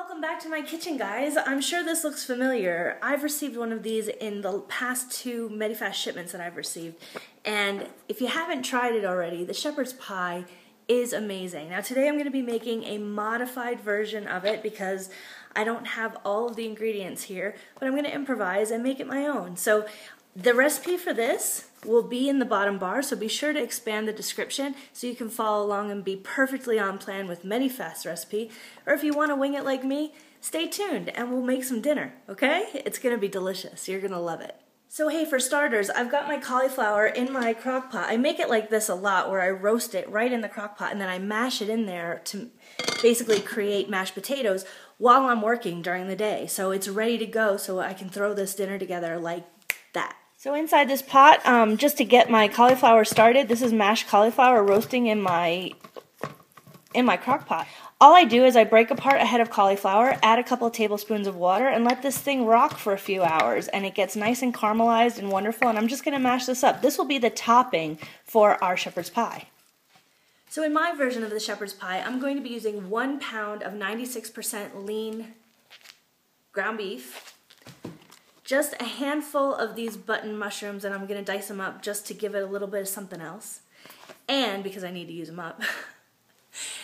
Welcome back to my kitchen, guys. I'm sure this looks familiar. I've received one of these in the past 2 Medifast shipments that I've received. And if you haven't tried it already, the shepherd's pie is amazing. Now today I'm going to be making a modified version of it because I don't have all of the ingredients here, but I'm going to improvise and make it my own. So the recipe for this will be in the bottom bar, so be sure to expand the description so you can follow along and be perfectly on plan with Medifast's recipe. Or if you want to wing it like me, stay tuned and we'll make some dinner, okay? It's going to be delicious. You're going to love it. So hey, for starters, I've got my cauliflower in my crock pot. I make it like this a lot where I roast it right in the crock pot and then I mash it in there to basically create mashed potatoes while I'm working during the day. So it's ready to go so I can throw this dinner together like that. So inside this pot, just to get my cauliflower started, this is mashed cauliflower roasting in my crock pot. All I do is I break apart a head of cauliflower, add a couple of tablespoons of water, and let this thing rock for a few hours, and it gets nice and caramelized and wonderful, and I'm just going to mash this up. This will be the topping for our shepherd's pie. So in my version of the shepherd's pie, I'm going to be using 1 pound of 96% lean ground beef, just a handful of these button mushrooms, and I'm going to dice them up just to give it a little bit of something else, and because I need to use them up.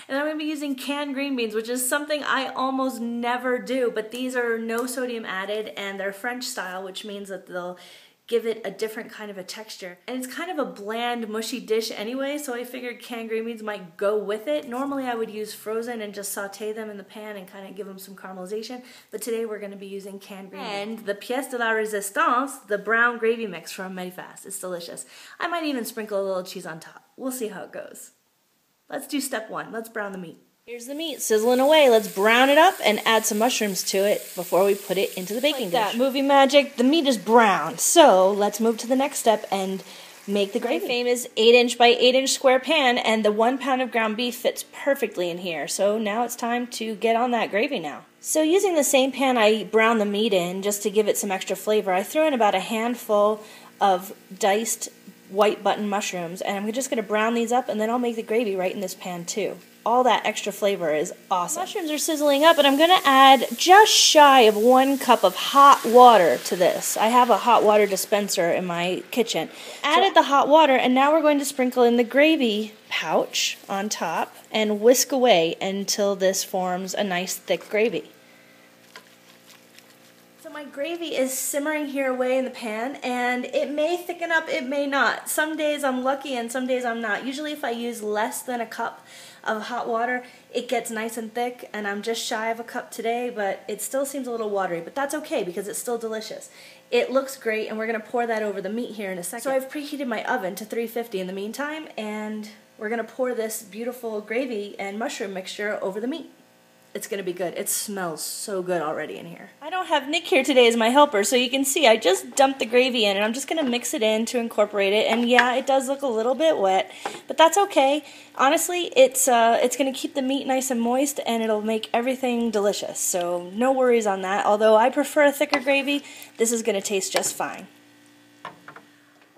And I'm going to be using canned green beans, which is something I almost never do, but these are no sodium added, and they're French style, which means that they'll give it a different kind of a texture. And it's kind of a bland, mushy dish anyway, so I figured canned green beans might go with it. Normally I would use frozen and just saute them in the pan and kind of give them some caramelization, but today we're going to be using canned green beans. And the pièce de la résistance, the brown gravy mix from Medifast. It's delicious. I might even sprinkle a little cheese on top. We'll see how it goes. Let's do step 1. Let's brown the meat. Here's the meat sizzling away. Let's brown it up and add some mushrooms to it before we put it into the baking dish. That movie magic, the meat is brown. So let's move to the next step and make the gravy. My famous 8-inch by 8-inch square pan, and the 1 pound of ground beef fits perfectly in here. So now it's time to get on that gravy now. So using the same pan I browned the meat in, just to give it some extra flavor, I threw in about a handful of diced white button mushrooms, and I'm just going to brown these up, and then I'll make the gravy right in this pan too. All that extra flavor is awesome. Mushrooms are sizzling up, and I'm going to add just shy of 1 cup of hot water to this. I have a hot water dispenser in my kitchen. Added the hot water, and now we're going to sprinkle in the gravy pouch on top and whisk away until this forms a nice thick gravy. My gravy is simmering here away in the pan, and it may thicken up, it may not. Some days I'm lucky and some days I'm not. Usually if I use less than a cup of hot water, it gets nice and thick, and I'm just shy of a cup today, but it still seems a little watery, but that's okay because it's still delicious. It looks great, and we're going to pour that over the meat here in a second. So I've preheated my oven to 350 in the meantime, and we're going to pour this beautiful gravy and mushroom mixture over the meat. It's going to be good. It smells so good already in here. I don't have Nick here today as my helper, so you can see I just dumped the gravy in, and I'm just going to mix it in to incorporate it. And yeah, it does look a little bit wet, but that's okay. Honestly, it's going to keep the meat nice and moist, and it'll make everything delicious. So no worries on that. Although I prefer a thicker gravy, this is going to taste just fine.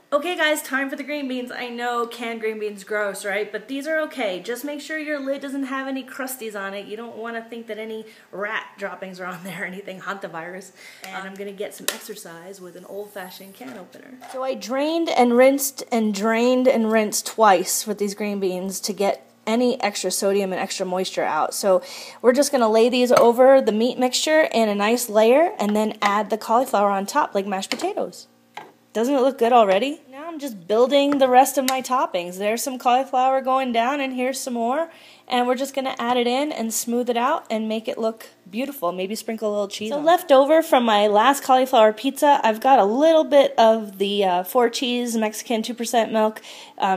Okay guys, time for the green beans. I know canned green beans gross, right? But these are okay. Just make sure your lid doesn't have any crusties on it. You don't want to think that any rat droppings are on there or anything, hantavirus. And I'm going to get some exercise with an old-fashioned can opener. So I drained and rinsed and drained and rinsed twice with these green beans to get any extra sodium and extra moisture out. So we're just going to lay these over the meat mixture in a nice layer and then add the cauliflower on top like mashed potatoes. Doesn't it look good already? Now I'm just building the rest of my toppings. There's some cauliflower going down, and here's some more. And we're just going to add it in and smooth it out and make it look beautiful. Maybe sprinkle a little cheese on. So left over from my last cauliflower pizza, I've got a little bit of the 4 cheese Mexican 2% milk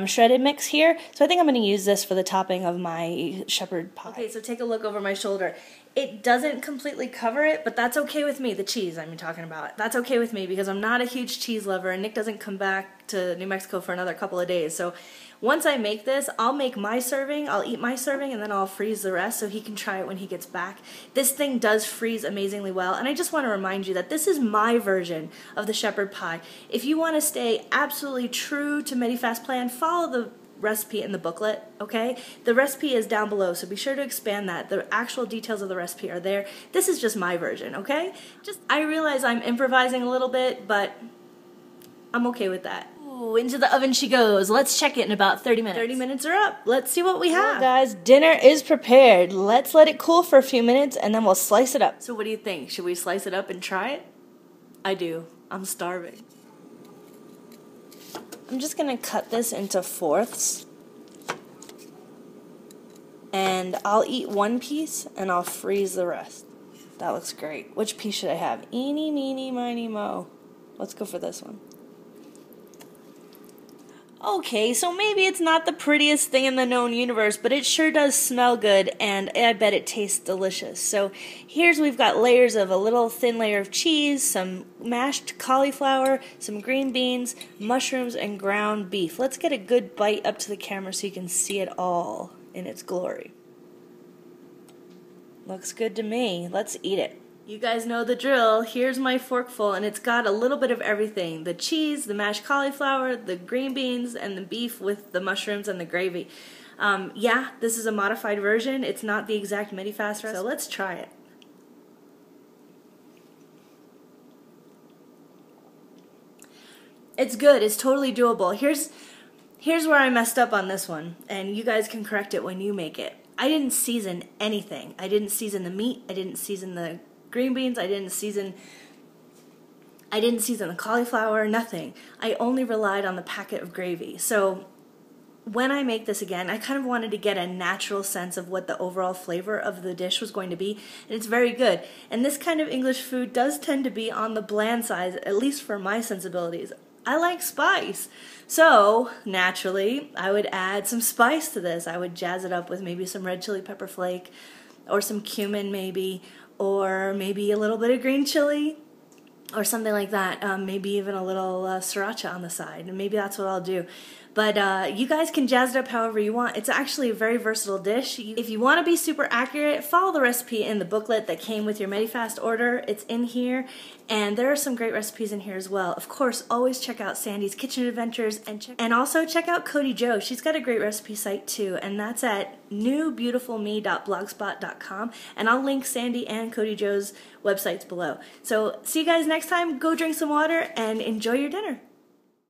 shredded mix here. So I think I'm going to use this for the topping of my shepherd pie. Okay, so take a look over my shoulder. It doesn't completely cover it, but that's okay with me. The cheese I'm talking about. That's okay with me because I'm not a huge cheese lover, and Nick doesn't come back to New Mexico for another couple of days. So once I make this, I'll make my serving, I'll eat my serving, and then I'll freeze the rest so he can try it when he gets back. This thing does freeze amazingly well, and I just want to remind you that this is my version of the shepherd pie. If you want to stay absolutely true to Medifast plan, follow the recipe in the booklet, okay? The recipe is down below, so be sure to expand that. The actual details of the recipe are there. This is just my version, okay? I realize I'm improvising a little bit, but I'm okay with that. Ooh, into the oven she goes. Let's check it in about 30 minutes. 30 minutes are up. Let's see what we have. Well, guys, dinner is prepared. Let's let it cool for a few minutes, and then we'll slice it up. So what do you think? Should we slice it up and try it? I do. I'm starving. I'm just going to cut this into fourths. And I'll eat one piece, and I'll freeze the rest. That looks great. Which piece should I have? Eeny, meeny, miny, mo. Let's go for this one. Okay, so maybe it's not the prettiest thing in the known universe, but it sure does smell good, and I bet it tastes delicious. So we've got layers of a little thin layer of cheese, some mashed cauliflower, some green beans, mushrooms, and ground beef. Let's get a good bite up to the camera so you can see it all in its glory. Looks good to me. Let's eat it. You guys know the drill. Here's my forkful, and it's got a little bit of everything. The cheese, the mashed cauliflower, the green beans, and the beef with the mushrooms and the gravy. Yeah, this is a modified version. It's not the exact Medifast recipe, so let's try it. It's good. It's totally doable. Here's where I messed up on this one, and you guys can correct it when you make it. I didn't season anything. I didn't season the meat. I didn't season the green beans. I didn't season the cauliflower, nothing. I only relied on the packet of gravy. So when I make this again, I kind of wanted to get a natural sense of what the overall flavor of the dish was going to be, and it's very good. And this kind of English food does tend to be on the bland side, at least for my sensibilities. I like spice. So, naturally, I would add some spice to this. I would jazz it up with maybe some red chili pepper flake, or some cumin maybe, or maybe a little bit of green chili, or something like that. Maybe even a little sriracha on the side, and maybe that's what I'll do. But you guys can jazz it up however you want. It's actually a very versatile dish. If you want to be super accurate, follow the recipe in the booklet that came with your Medifast order. It's in here, and there are some great recipes in here as well. Of course, always check out Sandy's Kitchen Adventures, and also check out Cody Jo. She's got a great recipe site too, and that's at newbeautifulme.blogspot.com, and I'll link Sandy and Cody Jo's websites below. So see you guys next time. Go drink some water and enjoy your dinner.